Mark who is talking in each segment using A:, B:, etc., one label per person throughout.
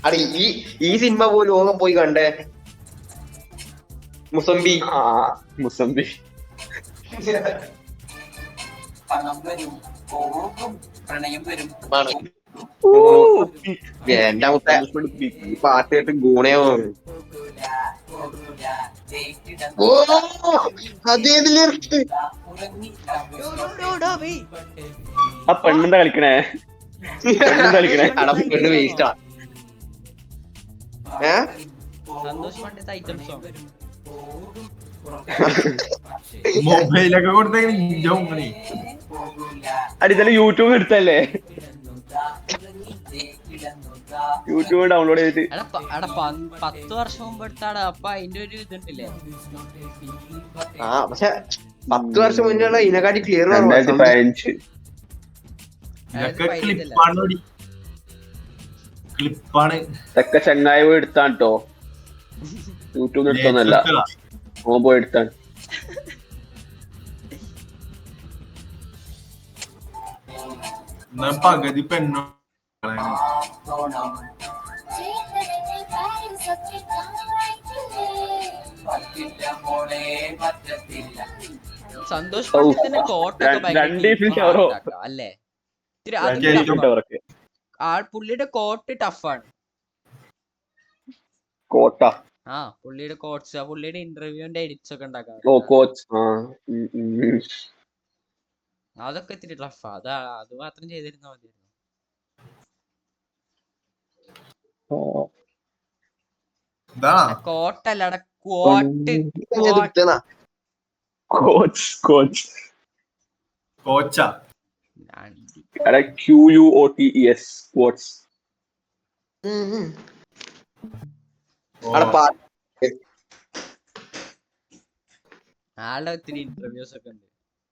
A: അടി ഈ സിനിമ പോലും ലോകം പോയി കണ്ടേ. മുസംബി.
B: മുസംബി
A: എന്റെ മുത്ത പാട്ട് കേട്ട് ഗുണയോ. അതേതിലെടുത്ത്
B: ആ പെണ്ണെന്താ കളിക്കണേ?
A: പെണ്ണ് വേസ്റ്റാ.
C: മൊബൈലൊക്കെ കൊടുത്തേക്കണ
B: അടിത്തന്നെ യൂട്യൂബ് എടുത്തല്ലേ? യൂട്യൂബ് ഡൗൺലോഡ് ചെയ്തിട്ട്
D: 10 വർഷം മുമ്പ് എടുത്താണ്. അപ്പൊ അതിന്റെ ഒരു ഇതുണ്ടല്ലേ?
A: പക്ഷെ 10 വർഷം മുന്നുള്ള ഇതിനെക്കാട്ടി ക്ലിയർ
B: 2015.
C: ക്ലിപ്പാണ്.
B: ഇതൊക്കെ ചങ്ങായി പോയി എടുത്താണ് കേട്ടോ, യൂട്യൂബ് എടുത്തൊന്നല്ല, ഓൻ പോയി എടുത്താണ്.
C: പകുതി പെണ്ണോ
D: സന്തോഷ് പണ്ഡിറ്റിന്റെ കോട്ടൊക്കെ അല്ലേ? പുള്ളിയുടെ കോട്ട് ടഫാണ്.
B: കോട്ട
D: പുള്ളിയുടെ കോട്സ്, പുള്ളിയുടെ ഇന്റർവ്യൂന്റെ എഡിറ്റ്സ് ഒക്കെ ഉണ്ടാക്കാം. അതൊക്കെ ഇത്തിരി ടഫാ. അത് മാത്രം ചെയ്തിരുന്നാ മതി. കോട്ടല്ലട, കോട്ട്
C: കോച്ചാ
B: QUOTES കോട്സ്.
D: ആളുടെ ഒത്തിരി ഇന്റർവ്യൂസ് ഒക്കെ ഉണ്ട്.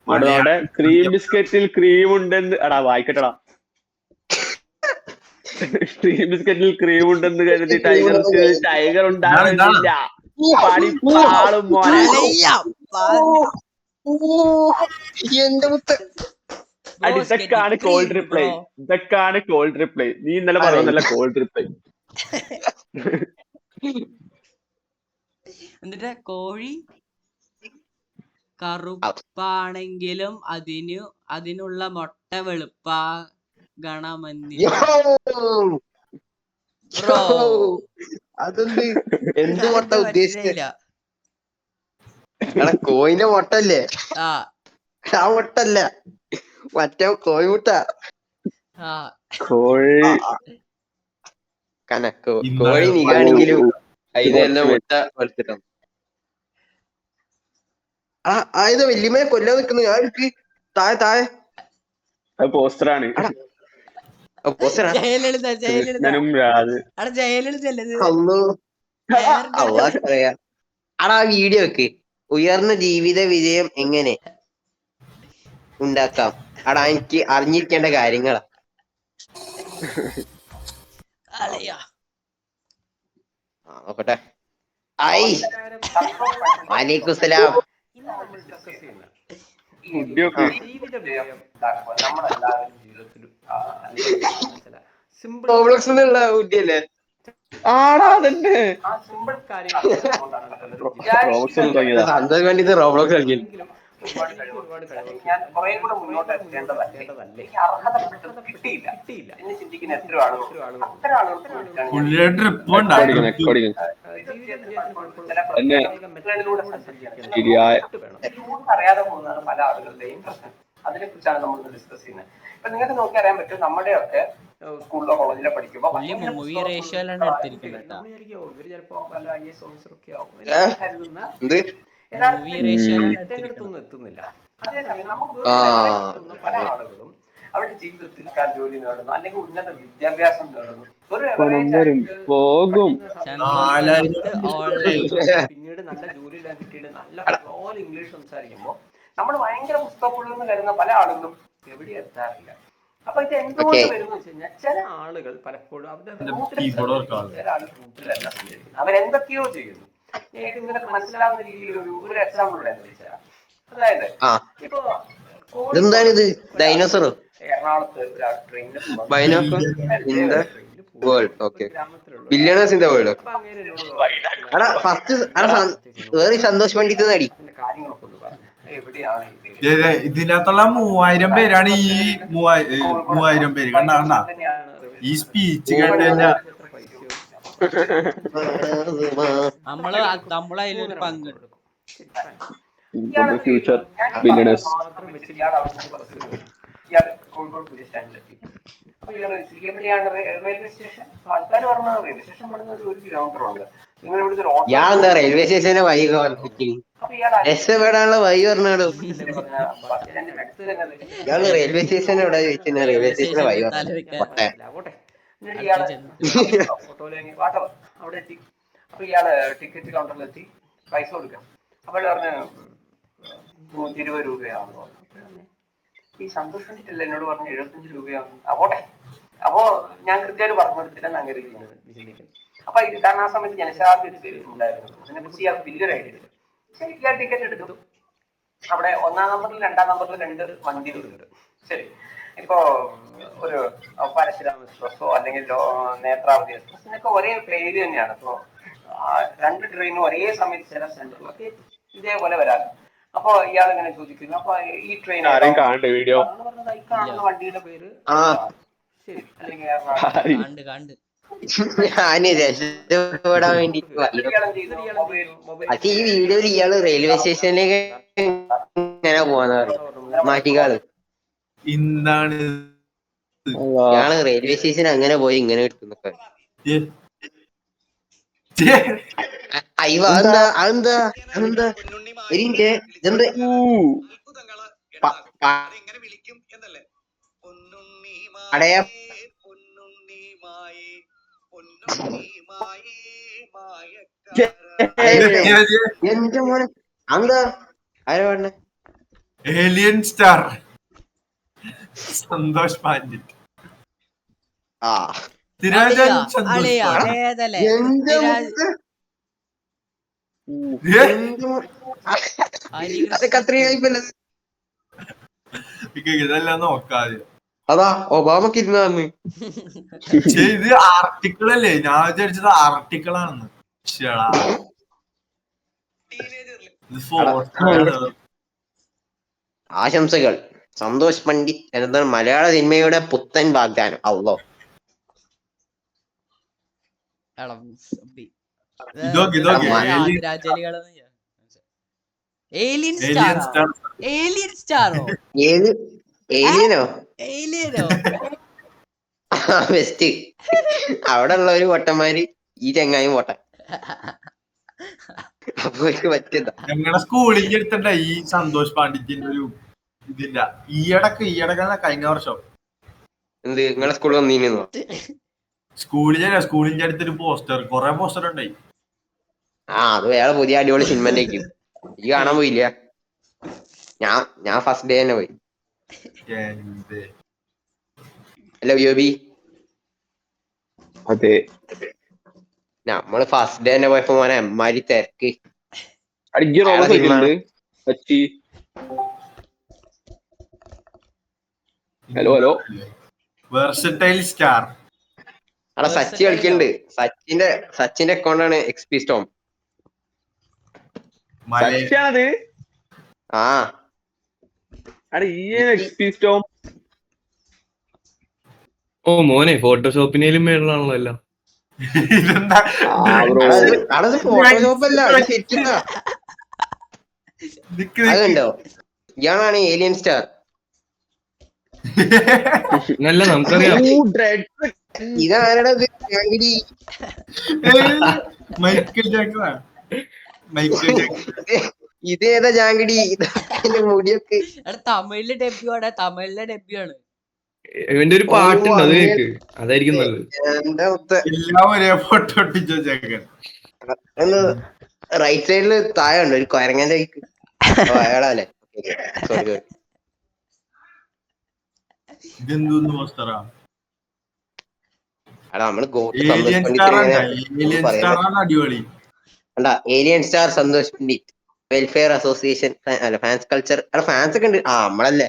B: അവിടെ ക്രീം ബിസ്ക്കറ്റിൽ ക്രീം ഉണ്ടെന്ന് വായിക്കട്ടടാ. ക്രീം ബിസ്ക്കറ്റിൽ ക്രീം ഉണ്ടെന്ന് കരുതി ടൈഗർ ഉണ്ടാകുന്നില്ല. ഇതൊക്കെയാണ് കോൾഡ് റിപ്ലൈ. നീ ഇന്നലെ പറഞ്ഞല്ല കോൾഡ് റിപ്ലൈ.
D: എന്നിട്ട് കോഴി കറുപ്പാണെങ്കിലും അതിനുള്ള മുട്ട വെളുപ്പാകണമെന്ന്.
A: അതെന്ത് എന്ത് മുട്ട ഉദ്ദേശിച്ചില്ല? കോയിന്റെ മുട്ടല്ലേ? ആ മുട്ടല്ല, മറ്റേ കോഴിമുട്ട. കോഴി നീകാണെങ്കിലും അതിനെല്ലാം മുട്ട വളർത്തിട്ടാണ്. ഇത് വല്യമ്മയെ കൊല്ലാൻ നിൽക്കുന്നു. താഴെ
B: പോസ്റ്ററാണ്.
A: ആ വീഡിയോ ഒക്കെ ഉയർന്ന ജീവിത വിജയം എങ്ങനെ ഉണ്ടാക്കാം. എനിക്ക് അറിഞ്ഞിരിക്കേണ്ട കാര്യങ്ങളാ. നോക്കട്ടെ. വലൈക്കും സലാം. റോബ്ലോക്സ് എന്നുള്ള കുട്ടിയല്ലേ?
B: ആടാ അതന്നെ.
A: സന്തോഷം വേണ്ടി റോബ്ലോക്സ് കളിക്കും.
E: ഞാൻ കുറെ കൂടെ മുന്നോട്ട് എത്തേണ്ടതല്ലേ, അർഹതപ്പെട്ടത് കിട്ടിയില്ല എന്ന് ചിന്തിക്കുന്ന എത്ര ആളുകൾ, അത്തരം ആളുകൾക്ക് അറിയാതെ പോകുന്നതാണ് പല ആളുകളുടെയും പ്രശ്നം. അതിനെ കുറിച്ചാണ് നമ്മൾ ഡിസ്കസ് ചെയ്യുന്നത്. ഇപ്പൊ നിങ്ങൾക്ക് നോക്കി അറിയാൻ പറ്റും, നമ്മുടെയൊക്കെ സ്കൂളിലോ കോളേജിലോ പഠിക്കുമ്പോൾ എത്തുന്നില്ല. അതേസമയം നമുക്ക് പല ആളുകളും അവരുടെ ജീവിതത്തിൽ ജോലി നേടുന്നു, അല്ലെങ്കിൽ ഉന്നത വിദ്യാഭ്യാസം നേടുന്നു. പിന്നീട് നല്ല ജോലി കിട്ടിയിട്ട് നല്ല പോലെ ഇംഗ്ലീഷ് സംസാരിക്കുമ്പോൾ നമ്മൾ ഭയങ്കര പുസ്തകമുള്ളെന്ന് കരുതുന്ന പല ആളുകളും എവിടെ എത്താറില്ല. അപ്പൊ ഇത് എന്തുകൊണ്ട് വരുന്ന വെച്ച് കഴിഞ്ഞാൽ ചില ആളുകൾ പലപ്പോഴും അവരുടെ റൂട്ടിലല്ല സഞ്ചരിക്കുന്നത്, അവരെന്തൊക്കെയോ ചെയ്യുന്നു. എനിക്ക് ഇങ്ങനെ മനസ്സിലാവുന്ന രീതിയിൽ ഒരു എക്സാമ്പിൾ പറയാന്ന് വെച്ചാൽ, അതായത് ഇപ്പൊ
A: എന്താണിത്? ഡൈനോസറോ?
E: എറണാകുളത്ത് ട്രെയിനിൽ
A: വേൾഡ് ഓക്കെ
E: ഗ്രാമത്തിലുള്ള
A: ബില്യണേഴ്സ് ഇൻ ദ വേൾഡ്.
E: അപ്പൊ അങ്ങനെ എന്നോട്
A: എടാ ഫസ്റ്റ് വേറെ സന്തോഷ് പണ്ഡിറ്റ് നടി.
E: കാര്യങ്ങളൊക്കെ ഒന്ന് പറഞ്ഞു എവിടെയാണ്
C: ഇതിനകത്തുള്ള 3000 പേരാണ് ഈ 3000 പേര്. കണ്ട ഈ സ്പീച്ച് കേട്ട് കഴിഞ്ഞാ
D: നമ്മളതിലൊരു പങ്കുണ്ട്.
B: Future billionaires.
E: കോഴിക്കോട് പോലീസ് സ്റ്റാൻഡിലെത്തി. അപ്പൊ എവിടെയാണ് റെയിൽവേ സ്റ്റേഷൻ? ആൾക്കാർ പറഞ്ഞ റെയിൽവേ സ്റ്റേഷൻ പറഞ്ഞ 1 കിലോമീറ്റർ ഉണ്ട്. നിങ്ങൾ ഇവിടുത്തെ
A: ഞാൻ എന്താ റെയിൽവേ സ്റ്റേഷന്റെ വഴി രക്ഷപ്പെടാനുള്ള വഴി പറഞ്ഞാടോ. ഇയാള് റെയിൽവേ സ്റ്റേഷൻ എവിടെ ചോദിച്ചാ റെയിൽവേ സ്റ്റേഷന്റെ വഴി പറഞ്ഞു.
E: അവിടെ എത്തി. അപ്പൊ ഇയാള് ടിക്കറ്റ് കൗണ്ടറിലെത്തി പൈസ കൊടുക്കാം. അപ്പോൾ പറഞ്ഞ 120 രൂപയാണെന്ന് പറഞ്ഞു. ഈ സന്തോഷ് പണ്ഡിറ്റല്ലേ എന്നോട് പറഞ്ഞ 75 രൂപയാണ്. അപ്പോട്ടെ. അപ്പോ ഞാൻ കൃത്യമായിട്ട് പറഞ്ഞു കൊടുത്തിട്ടാണ് അങ്ങനെ വിചാരിക്കുന്നത്. അപ്പൊ ഇത് കാരണം ആ സമയത്ത് ജനശാസ്ത്ര ഉണ്ടായിരുന്നു. അതിനെക്കുറിച്ച് ഇയാൾക്ക് വലിയൊരു ഐഡിയ ഇല്ല. ശരി, ഇയാൾ ടിക്കറ്റ് എടുത്തു. അവിടെ 1-ാം നമ്പറിൽ 2-ാം നമ്പറിൽ 2 വണ്ടികളുണ്ട്. ശരി, ഇപ്പോ ഒരു പരശുരാം എക്സ്പ്രസ്സോ അല്ലെങ്കിൽ നേത്രാവതി എക്സ്പ്രസിനൊക്കെ ഒരേ പേര് തന്നെയാണ്. ഇപ്പോ 2 ട്രെയിനും ഒരേ സമയത്ത് ചില സെന്ററിലൊക്കെ ഇതേപോലെ വരാറ്. അപ്പൊ ഇയാൾ ഇങ്ങനെ ചോദിക്കുന്നു, അപ്പൊ ഈ ട്രെയിൻ
B: വീഡിയോ
E: കാണുന്ന വണ്ടിയുടെ പേര് ശരി അല്ലെങ്കിൽ
A: ഞാന് രക്ഷപ്പെടാൻ വേണ്ടിട്ട് ഈ വീഡിയോയിൽ ഇയാള് റെയിൽവേ സ്റ്റേഷനിലേക്ക് ഇങ്ങനെ പോവാന്ന് പറയും. മാറ്റിക്കാള്
C: എന്താണ്
A: ഇയാള് റെയിൽവേ സ്റ്റേഷൻ അങ്ങനെ പോയി ഇങ്ങനെ കിട്ടുന്നൊക്കെ. അയ്യോ അതെന്താ അതെന്താ അതെന്താ ഇതെന്താ അടയാ എന്റെ മോനെ എന്താ ആരാ പറഞ്ഞ
C: ഏലിയൻ സ്റ്റാർ സന്തോഷ് പണ്ഡിറ്റ്.
A: ആ
C: തിരാജൻ
A: അതൊക്കെ അത്രയും
C: ഇതെല്ലാം നോക്കാതെ.
A: അതാ ഒബാമക്ക് ഇരുന്ന്
C: ഇത് ആർട്ടിക്കിൾ അല്ലേ? ഞാൻ വിചാരിച്ചത് ആർട്ടിക്കിൾ ആണെന്ന്.
A: ആശംസകൾ സന്തോഷ് പണ്ഡിറ്റ് എന്ന മലയാള സിനിമയുടെ പുത്തൻ വാഗ്ദാനം. അള്ളോ ഏത് ഏലിയനോ? ബെസ്റ്റ്. അവിടെ ഉള്ള ഒരു പൊട്ടന്മാര് ഈ ചെങ്ങായും പൊട്ടൻ. അപ്പൊ പറ്റില്ല.
C: ഞങ്ങളുടെ സ്കൂളിൽ എടുത്തിട്ട ഈ സന്തോഷ് പാണ്ഡിത്യന്റെ ഒരു ഇതില്ല. ഈയിടക്കല്ല കഴിഞ്ഞ വർഷം
A: എന്ത് നിങ്ങളെ സ്കൂളിൽ വന്നീനോ?
C: സ്കൂളിന്റെ അടുത്തൊരു പോസ്റ്റർ, കൊറേ പോസ്റ്റർ ഉണ്ടായി.
A: അത് വേറെ പുതിയ അടിപൊളി സിനിമയിലേക്ക് ഈ കാണാൻ പോയില്ല. ഞാൻ ഫസ്റ്റ് ഡേ തന്നെ പോയി. അല്ല യോബി,
B: അതെ
A: നമ്മള് ഫസ്റ്റ് ഡേ തന്നെ പോയപ്പോ മോനെ എമ്മാരി തിരക്ക്.
B: Hello hello
C: versatile star.
A: അവിടെ സച്ചി കളിക്കുന്നുണ്ട്. സച്ചിന്റെ അക്കൗണ്ടാണ് എക്സ്പി സ്റ്റോം. ആ
F: ഓ മോനെ ഫോട്ടോഷോപ്പിനേലും മേളിലാണല്ലോ എല്ലാം.
A: ഫോട്ടോഷോപ്പ് അല്ല, അതുണ്ടോ? ഇയാളാണ് ഏലിയൻ സ്റ്റാർ.
F: നല്ല നമുക്കറിയാം.
A: ഇതാരുടെ
C: മൈക്കിൾ ജാക്സൺ.
A: ഇതേതാ ജാങ്കടി? ഇതിന്റെ മുടിയൊക്കെ
D: തമിഴിലെ ഡെബ്യൂ ആണ്.
F: ഇവന്റെ ഒരു പാട്ടുണ്ട്, അത് കേക്ക്. അതായിരിക്കും നല്ലത്.
C: എല്ലാം ഒരേ ഫോട്ടോ ഒട്ടിച്ചോ ചേക്കൻ.
A: റൈറ്റ് സൈഡില് താഴെ ഉണ്ട് ഒരു കൊരങ്ങന്റെ അയാളല്ലേ. സോറി
C: ഇതെന്തോന്ന് പോസ്റ്ററാ?
A: നമ്മള്
C: അടിപൊളി.
A: Alien star Santhosh Pandit welfare association അല്ല ഫാൻസ് കൾച്ചർ. ഫാൻസ് ഒക്കെ ഉണ്ട്. നമ്മളല്ലേ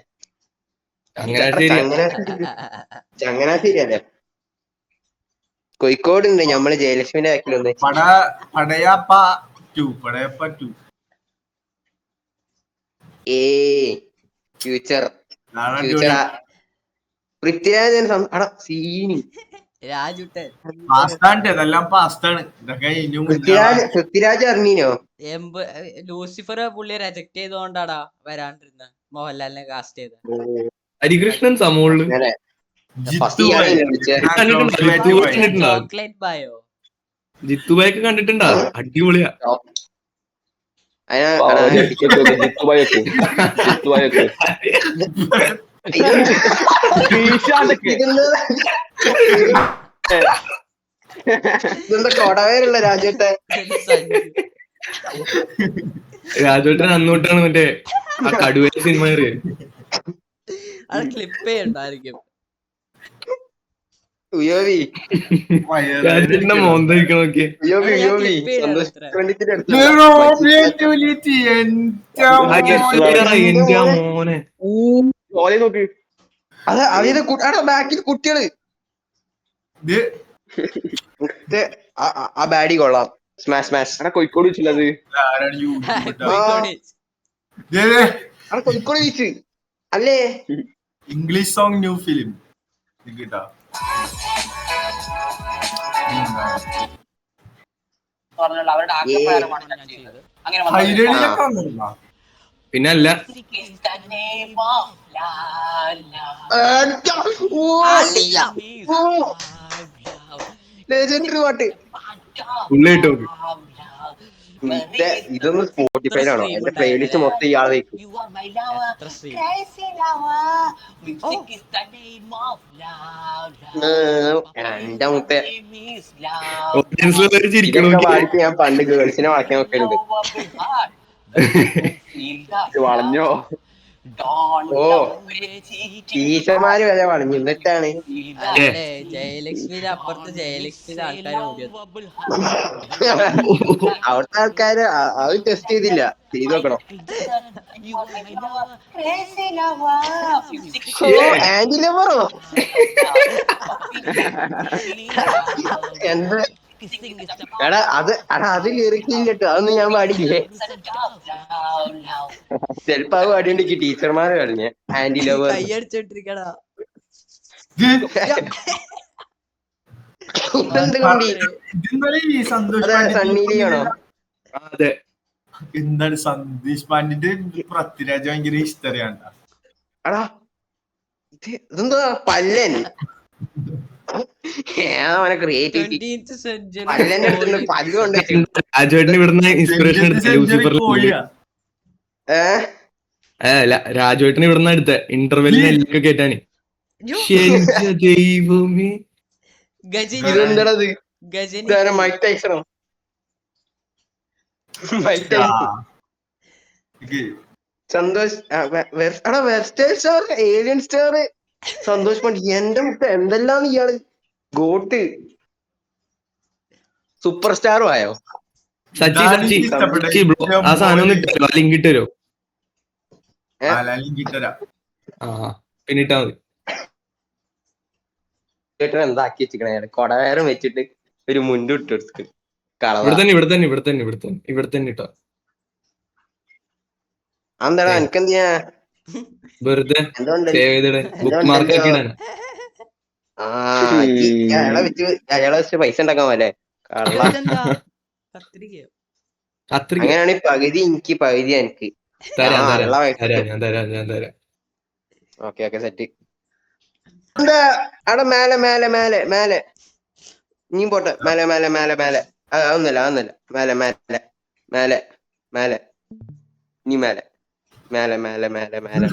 A: ചങ്ങനാശ്ശേരി അല്ലേ? കോഴിക്കോട് ഉണ്ട് നമ്മള് ജയലക്ഷ്മിന്റെ ബാക്കിലൊന്ന്
C: പടയപ്പ 2
A: ഏ ഫ്യൂച്ചർ
C: നാളെ
A: ഫ്യൂച്ചർ
C: അടിപൊളി.
A: പൃഥ്വിരാജ് അടാ സീനി
D: രാജുട്ടൻ
C: പാസ്താണ് ഇതെല്ലാം പാസ്താണ് ഇതൊക്കെ ഇനി
A: പൃഥ്വിരാജ് അറിഞ്ഞീനോ
D: ലൂസിഫർ പുള്ളി റിജക്ട് ചെയ്തോണ്ടാടാ വരാണ്ടിരുന്ന മോഹൻലാലിനെ കാസ്റ്റ് ചെയ്ത.
F: ഹരികൃഷ്ണൻ സമൂളില്
A: അങ്ങനെ
C: ജിത്തു ഭായ്.
F: കണ്ടിട്ടുണ്ടോ?
D: ചോക്ലേറ്റ് ബായോ
F: ജിത്തുബായൊക്കെ കണ്ടിട്ടുണ്ടാ? അടിപൊളിയാ.
B: ജിത്തുബായൊക്കെ
A: ഇതെന്താ കൊടവേരുള്ള രാജേട്ടെ
F: രാജേട്ടൻ അന്നോട്ടാണ് മറ്റേ ആ കടുവ സിനിമ
D: അത് ക്ലിപ്പ് ചെയ്യണ്ടായിരിക്കും.
A: ഉയോവി
F: രാജേട്ടന്റെ മോന്തായിരിക്കണം നോക്കിയേ.
A: ഉയോവി
D: ഞാൻ
A: ഉയോവി
D: clip ചെയ്യണം
A: സന്തോഷ്
D: അത്ര.
A: പണ്ഡിറ്റിന്റെ അടുത്ത്
F: എന്റെ മോനെ
B: ഓലെ നോക്ക്.
A: അത് അവരുടെ ബാക്കിൽ കുട്ടികള് ആ ബാഡി കൊള്ളാം. സ്മാഷ് സ്മാഷ്
B: എടാ കോഴിക്കോട് വെച്ചില്ലത്.
A: അവിടെ കോഴിക്കോട് ബീച്ച് അല്ലേ?
C: ഇംഗ്ലീഷ് സോങ് ന്യൂ ഫിലിം കിട്ടാ ഹൈലൈറ്റിലൊക്കെ വന്നിരുന്നോ?
F: പിന്നല്ല
A: ലെജൻഡറി പാട്ട്
F: ഉള്ളിട്ടോ.
A: ഇതൊന്നും സ്പോട്ടിഫൈയിലാണോ? എന്റെ പ്ലേലിസ്റ്റ് മൊത്തം ഇയാൾ വെക്കും.
D: എത്ര stream?
A: എന്റെ മുത്തേ
F: ഓഡിയൻസിലെല്ലാവരും ചിരിക്കണം
A: ഇതൊക്കെ
F: നോക്കിയേ.
A: പാടിച്ച് ഞാൻ പണ്ട് ഗേൾസിനെ വളയ്ക്കാൻ നോക്കലുണ്ട്.
B: വളഞ്ഞോ?
A: ഓ ടീച്ചർമാര് വരെ വളഞ്ഞു. എന്നിട്ടാണ്
D: അല്ലേ ജയലക്ഷ്മിയുടെ അപ്പുറത്ത് ജയലക്ഷ്മിയുടെ ആൾക്കാർ ഓടിയത്.
A: അവിടുത്തെ ആൾക്കാര് അത് ടെസ്റ്റ് ചെയ്തില്ല. ചെയ്ത് നോക്കണം. ആന്റി ലവറോ എന്ത് എടാ അത് കേറിക്കില്ല കേട്ടോ. അതൊന്നും ഞാൻ പാടില്ലേ. ചെലപ്പോ അത് പാടിയുണ്ടെങ്കിൽ ടീച്ചർമാര് കളഞ്ഞ ആന്റി ലവർ
D: കൈയടിച്ചോണ്ടിരിക്കടാ.
A: എന്ത് കണ്ടി
C: ഇതെന്തായാലും ഈ സന്തോഷ്
A: അതെ സണ്ണി ലിയോണോ?
F: അതെ
C: എന്താണ് സന്തോഷ് പാണ്ഡിന്റെ പൃഥ്വിരാജ് ഭയങ്കര ഹിസ്റ്ററിയാണ്.
A: എടാ ഇതെന്താ പല്ലൻ അവനെ ക്രിയേറ്റിവിറ്റി
D: 20th century
A: പല്ലന്റെ അടുത്തുണ്ട്. പല്ലുണ്ട്.
F: രാജേട്ടൻ ഇവിടുന്ന് ഇൻസ്പിറേഷൻ എടുത്ത ലൂസിഫറിൽ. രാജേട്ടൻ ഇവിടുന്ന് എടുത്ത ഇന്റർവെല്ലിന് എല്ലൊക്കെ കേട്ടാന്. എന്റെ ദൈവമേ
D: ഗജനി
A: ഇതെന്താണത്?
D: ഗജനി
A: മൈക്ക് ടൈസണോ? Mike Tyson. സന്തോഷ് എടാ western star alien star Santhosh Pandit. എന്റെ മുട്ട എന്തെല്ലാം ഇയാള് ഗോട്ട് സൂപ്പർ സ്റ്റാറും ആയോ?
F: സച്ചി ബ്ലോ ആ സാധനം ഒന്ന് ഇട്ടോ, ലിങ്ക് ഇട്ടോ. ആ പിന്നെ ഇട്ടാ മതി.
A: ചേട്ടൻ എന്താക്കി വെച്ചിക്കണേ? കൊടവേരം വെച്ചിട്ട് ഒരു മുണ്ട് ഇട്ട് എടുത്ത്
F: ഇവിടെ തന്നെ ഇട്ടോ.
A: എന്താടാ എനിക്കെന്തിനാ
F: വെറുതെ
A: എന്തുകൊണ്ട്
F: സേവ് ചെയ്തിടെ ബുക്ക് മാർക്ക് ആക്കി ഇടാൻ.
A: അയാളെ വെച്ച് പൈസ ഉണ്ടാക്കാൻ പോലെ കള്ള.
D: കത്തിരിക്കയോ
A: അങ്ങനെയാണെങ്കിൽ പകുതി എനിക്ക് പകുതി എനിക്ക്.
F: ഞാൻ തരാം.
A: Okay set. എന്താ അവിടെ മേലെ മേലെ മേലെ മേലെ നീ പോട്ടെ. മേലെ മേലെ മേലെ മേലെ അതൊന്നല്ല മേലെ മേലെ മേലെ മേലെ നീ മേലെ മേലെ മേലെ മേലെ മേലെ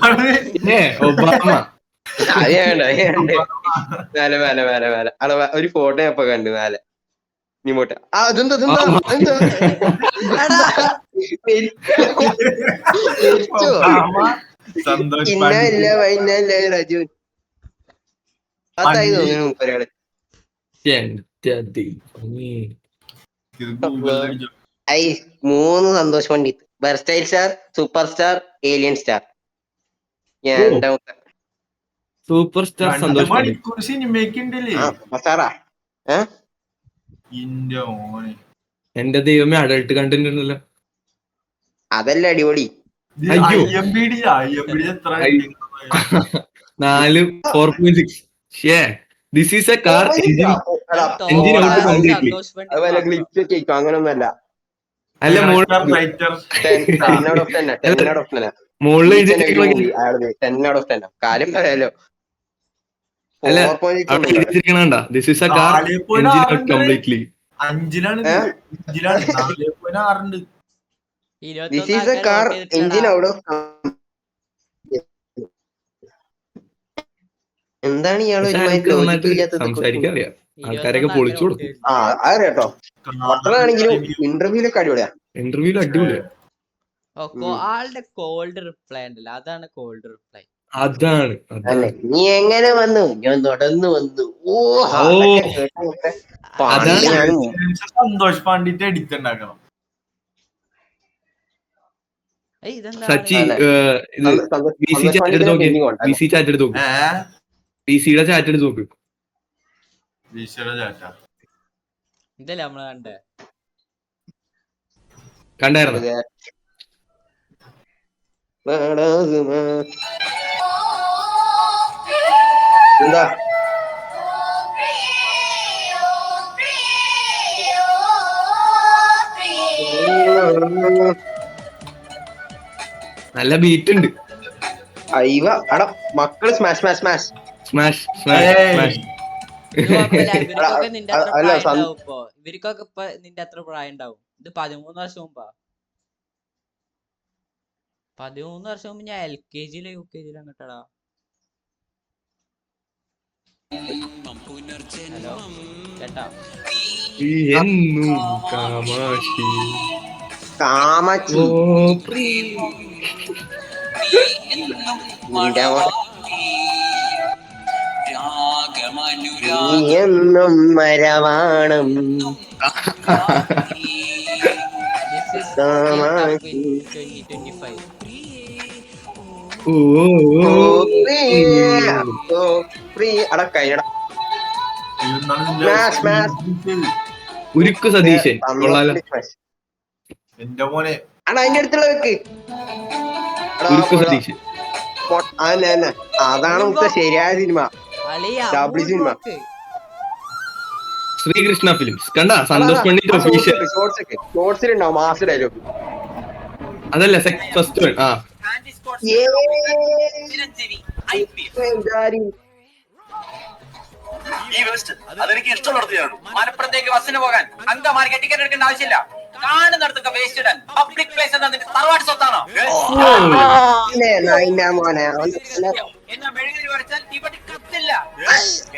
F: ഒബാമ
A: അതെയുണ്ട് മേലെ മേലെ മേലെ മേലെ അവിടെ ഒരു ഫോട്ടോ ഇപ്പൊ കണ്ടു മേലെ. നീ പോട്ടെ. അതെന്താ ഇന്നല്ല വൈന്നല്ല രജു അതായി തോന്നുന്നു മൂപ്പരാള്. ഐ 3 Santhosh Pandit. Versatile star, super star, alien star. എന്റെ
F: സൂപ്പർ സ്റ്റാർ സന്തോഷ്
C: മണിക്കൂർ സിനിമയ്ക്ക് ഉണ്ടല്ലേ?
A: സ്റ്റാറാ
C: ഇന്റെ മോനെ
F: എന്റെ ദൈവമേ അഡൾട്ട് കണ്ടന്റ് ഉണ്ടല്ലോ.
A: അതല്ല അടിപൊളി.
F: അയ്യോ.
C: IMBD എത്ര
F: 4 4.6. ഷേ this is a car engine out completely.
A: അതുപോലെ ഗ്ലിച്ച് ഒക്കെ ഇരിക്കും, അങ്ങനൊന്നല്ല.
F: അല്ല
C: writer
A: 10 out of 10. 10 out of 10.
F: മുകളിൽ
A: കാര്യം പറയാലോ.
F: അല്ല
A: 4.6
F: അവിടെ എഴുതിയിരിക്കണ this is a car engine out completely.
C: 5-ലാണ് 4.6
A: This is a car engine out of. എന്താണ് ഇയാള്
F: സംസാരിക്കാൻ അറിയാം, ആൾക്കാരൊക്കെ പൊളിച്ചു കൊടുക്കും.
A: അറിയാട്ടോ. മക്കളാണെങ്കിലും ഇന്റർവ്യൂലൊക്കെ അടിപൊളിയാ.
F: ഇന്റർവ്യൂല് അടിപൊളിയാ.
D: ആളുടെ കോൾഡ് റിപ്ലൈ ഉണ്ടല്ലോ, അതാണ് കോൾഡ് റിപ്ലൈ.
F: അതാണ്
A: നീ എങ്ങനെ വന്നു? ഞാൻ നടന്നു വന്നു.
C: സന്തോഷ് പാണ്ഡിറ്റ് എഡിറ്റ് ഉണ്ടാക്കണം.
F: സച്ചി ഇത് VC ചാറ്റ് എടുത്ത് നോക്കി. VC ചാറ്റ് എടുത്ത് നോക്ക്. VCയുടെ ചാറ്റ് എടുത്ത് നോക്ക്.
D: ഇതല്ലേ നമ്മള്
F: കണ്ടായിരുന്നു.
A: എന്താ
F: നല്ല ബീറ്റ് ഉണ്ട്.
A: അയ്യ അടാ മക്കള് smash smash smash
F: smash smash.
D: ഇവർക്കൊക്കെ നിന്റെ അത്ര പ്രായം ഉണ്ടാവും ഇപ്പൊ. ഇവർക്കൊക്കെ ഇപ്പൊ നിന്റെ അത്ര പ്രായം ഉണ്ടാവും. ഇത് 13 വർഷം മുമ്പാ. 13 വർഷം മുമ്പ് ഞാൻ LKG UKG അങ്ങട്ടാടാ. ഹലോ ചേട്ടാ.
F: കാമാക്ഷി
A: കാമാക്ഷി എന്നും മരവാണം കാമാക്ഷി.
D: 2025.
A: അടക്കൈടാ
F: ഉരുക്കു സതീശൻ കൊള്ളാലോ.
C: എന്റെ മോനെ
A: അടാ അതിന്റെ അടുത്തുള്ള വെക്ക്.
F: ഉരുക്കു സതീശൻ
A: അതാണ് നമുക്ക് ശരിയായ സിനിമ. ഡബിൾ സിനിമ
F: ശ്രീകൃഷ്ണ ഫിലിംസ് കണ്ട സന്തോഷ് പണ്ഡിറ്റ് ഒഫീഷ്യൽ.
A: ഷോർട്സിലുണ്ടാവും മാസ് ഡയലോഗ്.
F: അതല്ല ഫസ്റ്റ് വൺ.
E: അതെനിക്ക് ഇഷ്ടമുള്ളതാണ്. മലപ്പുറത്തേക്ക് ബസ്സിന് പോകാൻ അങ്കമാലിക്ക് ടിക്കറ്റ് എടുക്കേണ്ട ആവശ്യമില്ല. കാണുന്നിടത്തൊക്കെ വേസ്റ്റ് ഇടാൻ പബ്ലിക് പ്ലേസ് എന്താ നിന്റെ തറവാട്ട് സ്വത്താണോ? എന്നെ മെഴുകി വരച്ചാൽ ഇവിടെ കത്തില്ല.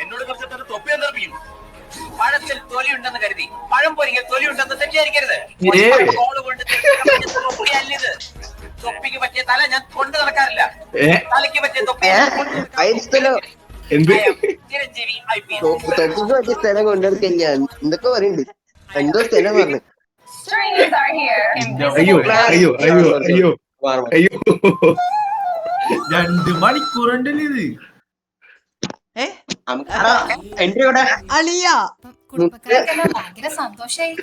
E: എന്നോട് കുറച്ച് തൊപ്പി എന്തെറിയും. പഴത്തിൽ തൊലി ഉണ്ടെന്ന് കരുതി പഴം പൊരിക്കൽ തൊലി ഉണ്ടെന്ന് തെറ്റിദ്ധരിക്കരുത്. തൊപ്പിയല്ലിത്. തൊപ്പിക്ക് പറ്റിയ തല ഞാൻ കൊണ്ടു നടക്കാറില്ല. തലയ്ക്ക് പറ്റിയ തൊപ്പി ചിരഞ്ജീവി IPS.
A: തൊപ്പിക്ക് പറ്റിയ സ്ഥലം കൊണ്ടെടുക്കില്ല. എന്തൊക്കെ പറയുന്നുണ്ട്. എന്തോ സ്ഥലം പറഞ്ഞു.
F: അയ്യോ അയ്യോ അയ്യോ അയ്യോ അയ്യോ
C: 2 മണിക്കൂറുണ്ടല്ലേ ഇത്.
A: എന്റെ കൂടെ
G: ഭയങ്കര സന്തോഷായി.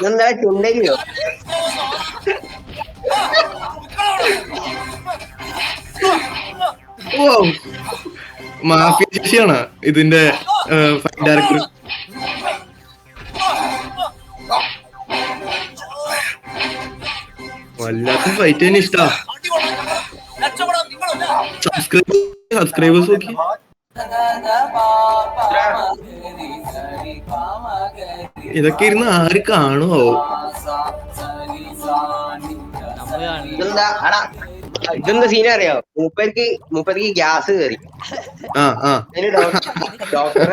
A: എന്താ ചുണ്ടരിയോ?
F: മാഫിയ ചേച്ചിയാണ് ഇതിന്റെ ഡയറക്ടർ. വല്ലാത്ത ഫൈറ്റ് തന്നെ ഇഷ്ടാ. സബ്സ്ക്രൈബേഴ്സ് നോക്കി. ഇതൊക്കെ ഇരുന്ന് ആര് കാണുമോ?
A: ഇതെന്താ സീൻ അറിയോ? മൂപ്പർക്ക് ഗ്യാസ് കയറി. ഡോക്ടർ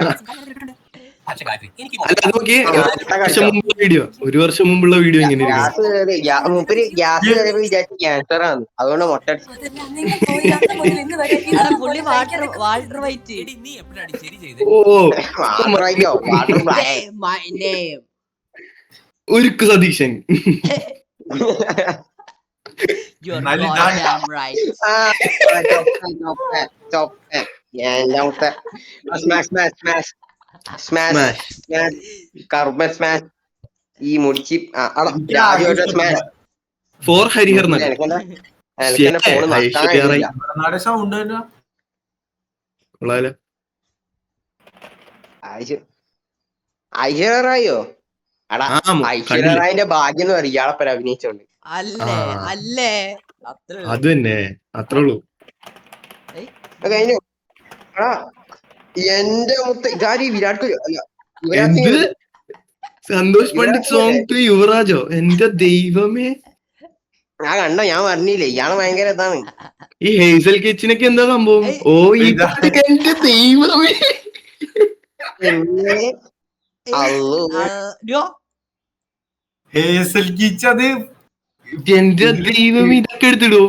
F: ഒരു വർഷം മുമ്പുള്ള വീഡിയോ എങ്ങനെ
A: മൂപ്പര് ഗ്യാസ് കയറിയപ്പോ വിചാരിച്ചു ക്യാൻസർ ആണ്. അതുകൊണ്ട് മൊട്ട
F: ഉരുക്കു സതീശൻ.
A: സ്മാഷ് സ്മാഷ് കർമ്മ സ്മാഷ് ഈ മുടിച്ച് രാജുവേട്ട സ്മാഷ്
F: ഫോർ ഹരിഹർ നഗർ.
A: എനിക്കെന്റെ ഫോണ് നക്കാനില്ല.
C: സൗണ്ട് തന്നെ
F: കൊള്ളാലോ.
A: ഐശ്വര്യോ അടാ
F: ആ, കണ്ടില്ലേ?
A: ഐശ്വര്യറായിന്റെ ഭാഗ്യം എന്ന് പറയും ഇയാളെപ്പര അഭിനയിച്ചോണ്ട്.
D: അല്ലേ
F: ആ.
D: അല്ലേ അത്രേ ഉള്ളൂ.
F: അത് തന്നെ അത്രേ ഉള്ളൂ.
D: ഏയ്,
A: അത് കഴിഞ്ഞു. എടാ എന്റെ മുത്ത് ഇതാരി വിരാട് കോഹ്ലി അല്ല യുവരാജ്
F: എന്ത്
A: സിംഗ്.
F: സന്തോഷ് പണ്ഡിറ്റ് സോങ് ടു യുവറാജോ? എന്റെ ദൈവമേ,
A: ഞാൻ കണ്ടോ, ഞാൻ പറഞ്ഞില്ലേ ഇയാള് ഭയങ്കര ഇതാണ്.
F: ഈ ഹേസൽ കിച്ചനൊക്കെ എന്താ സംഭവം?
D: ഏയ്.
F: ഓ ഈ പാട്ടൊക്കെ എന്റെ ദൈവമേ,
A: പിന്നെ അള്ളോ
D: ഡ്യോ,
C: ഹേസൽ കീച്ച് അത്
F: എന്റെ ദൈവമേ, ഇതൊക്കെ എടുത്തിടോ?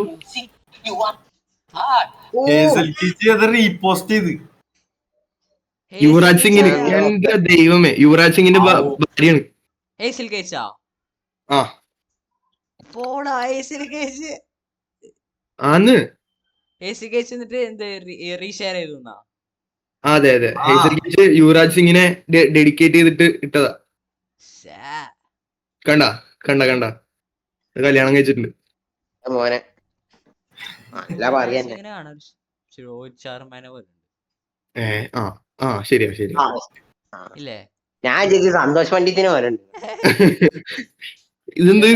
A: ഓ
C: ഹേസൽ കീച്ച് അത് റീപോസ്റ്റ് ചെയ്ത്
F: യുവരാജ് സിംഗിന്. എന്റെ ദൈവമേ, യുവരാജ് സിംഗിന്റെ ഭാര്യയാണ്.
D: ഹേസിൽ കേച്ചാ
F: ആ
D: പോടാ ഹേസിൽ കേച്ച്.
F: ആന്ന്.
D: ഹേസിൽ കേച്ച് എന്നിട്ട് എന്ത് റീഷെയർ ചെയ്തു?
F: അതെ അതെ, ഹേസൽ കിച്ച് യുവരാജ് സിംഗിനെ ഡെഡിക്കേറ്റ് ചെയ്തിട്ട് ഇട്ടതാ. കണ്ട കണ്ട കണ്ട കല്യാണം കഴിച്ചിട്ടുണ്ട്.
A: മോനെ അല്ല പറയാന്നെ.
D: രോഹിത് ശർമ്മനെ പോലെ
F: ആ ആ ശരിയാ ശരി.
D: ഇല്ലേ?
A: ഞാൻ ചേച്ചി സന്തോഷ് പണ്ഡിറ്റിനെ പോലുണ്ട്.
F: ഇതെന്ത്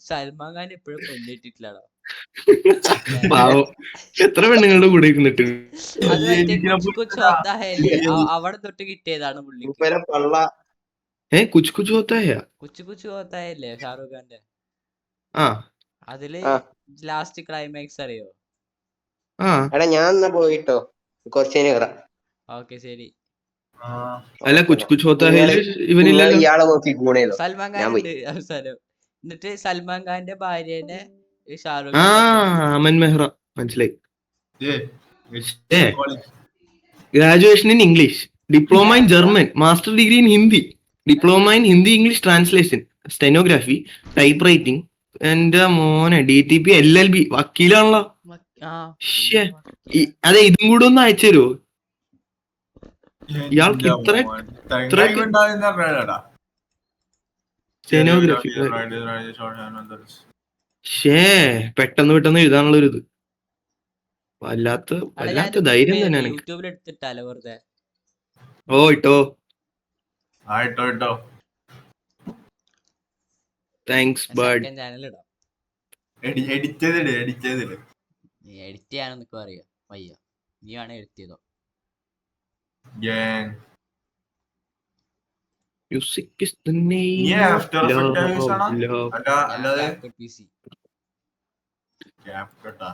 D: സൽമാൻ ഖാൻ എപ്പോഴും പൊന്നിട്ടിട്ടില്ലടാ.
F: പാവം, എത്ര പെണ്ണുങ്ങളുടെ കൂടെ ഇരുന്നിട്ട്.
D: അത് മറ്റേ കുച്ച് കുച്ച് ഹോത്താ ഹൈല്ലേ, അവിടെ തൊട്ട് കിട്ടിയതാണ് പുള്ളിക്ക്.
A: പള്ള
F: കുച്ച് കുച്ച് ഹോത്താ ഹൈ.
D: കുച്ച് കുച്ച് ഹോത്താ ഹൈല്ലേ ഷാറൂഖ് ഖാന്റെ.
F: ആ
D: അതില്
A: ആ.
D: ലാസ്റ്റ് ക്ലൈമാക്സ് അറിയോ?
F: ആ
A: എടാ ഞാൻ എന്നാ പോയിട്ടോ കുറച്ചേന് കയറാം.
D: ഓക്കെ ശരി.
F: അല്ല, കുച്ച് കുച്ച് ഹോത്താ ഹൈല് ഇവനില്ലല്ലോ.
A: ഇയാളെ നോക്കി ഗുണേതോ
D: സൽമാൻ ഖാൻ
A: ഞാൻ പോയി.
D: ഉണ്ട് അവസാനം. എന്നിട്ട് സൽമാൻ ഖാന്റെ ഭാര്യനെ ഷാറൂഖ്
F: ആ
D: ഖാൻ
F: അമൻ മെഹ്റ, മനസ്സിലായി. Graduation in English, diploma in German, master degree in Hindi, diploma in Hindi English translation, stenography, type writing. എന്റെ മോനെ DTP LLB, വക്കീലാണല്ലോ. ശ്ശേ, അതെ, ഇതും കൂടെ ഒന്ന് അയച്ചു തരുമോ? ഇയാൾക്ക് സ്റ്റെനോഗ്രാഫി. പെട്ടെന്ന് പെട്ടെന്ന് എഴുതാനുള്ള ഒരു ഇത്. വല്ലാത്ത ധൈര്യം തന്നെയാണ്.
D: യൂട്യൂബിൽ എടുത്തിട്ടാലോ വെറുതെ.
F: ഓ ഇട്ടോ,
C: ആയിട്ടോ
F: താങ്ക്സ് ബഡ്.
D: ചാനൽ ഇടാം.
C: എഡിറ്റ് ചെയ്തിട്
D: നീ എഡിറ്റ് ചെയ്യാനൊക്കെ അറിയാം വയ്യ, നീ വേണേ എഡിറ്റ് ചെയ്തോ.
F: Music is the name
C: Yeah,
F: of
C: After Effects use ആണോ?
F: love.
C: അല്ലാതെ
D: PC.
C: CapCut ആ.